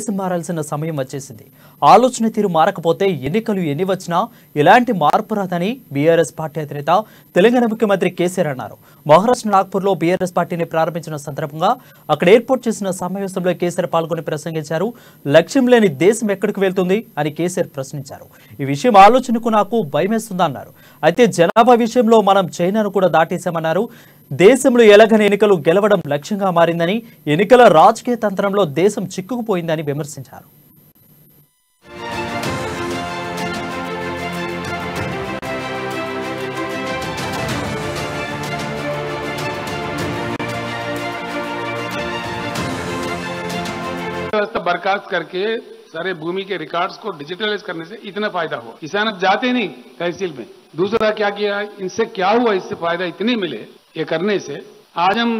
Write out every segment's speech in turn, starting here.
దేశం మారాల్సిన సమయం వచ్చేసింది. ఆలోచన తీరు మారకపోతే ఎన్నికలు ఎన్ని వచ్చినా ఎలాంటి మార్పు రాదని బీఆర్ఎస్ పార్టీ అధినేత తెలంగాణ ముఖ్యమంత్రి కేసీఆర్ అన్నారు. మహారాష్ట్ర నాగ్పూర్లో బీఆర్ఎస్ పార్టీని ప్రారంభించిన సందర్భంగా అక్కడ ఏర్పాటు చేసిన సమావేశంలో కేసీఆర్ పాల్గొని ప్రసంగించారు. లక్ష్యం లేని దేశం ఎక్కడికి వెళ్తుంది అని కేసీఆర్ ప్రశ్నించారు. ఈ విషయం ఆలోచనకు నాకు భయమేస్తుందన్నారు. అయితే జనాభా విషయంలో మనం చైనాను కూడా దాటేశామన్నారు. దేశంలో ఎలాగని ఎన్నికలు గెలవడం లక్ష్యంగా మారిందని, ఎన్నికల రాజకీయ తంత్రంలో దేశం చిక్కుకుపోయిందని విమర్శించారు. व्यवस्था बर्खास्त करके सारे भूमि के रिकॉर्ड्स को डिजिटलाइज करने से इतना फायदा हुआ। किसान अब जाते नहीं तहसील में। दूसरा क्या किया, इनसे क्या हुआ, इससे फायदा इतने मिले ये करने से। आज हम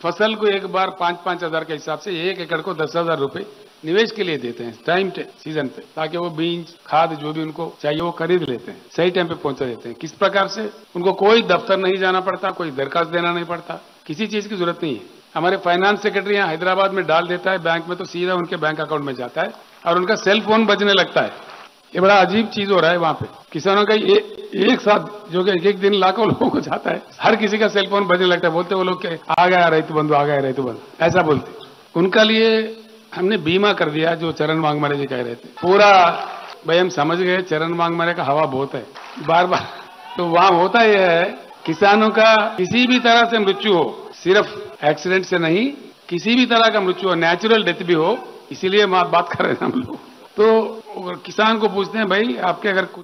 फसल को एक बार 5-5 हजार के हिसाब से 1 एकड़ को 10,000 रुपए निवेश के लिए देते हैं टाइम सीजन पे, ताकि वो बीज खाद जो भी उनको चाहिए वो खरीद लेते हैं, सही टाइम पे पहुंचा देते हैं। किस प्रकार से उनको कोई दफ्तर नहीं जाना पड़ता, कोई दरखास्त देना नहीं पड़ता, किसी चीज की जरूरत नहीं है। हमारे फाइनेंस सेक्रेटरी यहाँ हैदराबाद में डाल देता है बैंक में, तो सीधा उनके बैंक अकाउंट में जाता है और उनका सेल फोन बजने लगता है। ये बड़ा अजीब चीज हो रहा है वहां पे। किसानों का एक साथ जो कि एक दिन लाखों लोगों को जाता है, हर किसी का सेल फोन बजने लगता है। बोलते वो लोग आ गया रैतु बंधु, आ गया रैतु बंधु, ऐसा बोलते। उनका लिए हमने बीमा कर दिया, जो चरण वांगमरे जी कह रहे थे। पूरा भाई हम समझ गए चरण वांगमरे का हवा बहुत है बार बार। तो वहां होता यह है, किसानों का किसी भी तरह से मृत्यु हो, सिर्फ एक्सीडेंट से नहीं, किसी भी तरह का मृत्यु हो, नेचुरल डेथ भी हो, इसीलिए बात कर रहे हैं हम लोग। तो किसान को पूछते हैं भाई आपके अगर कुछ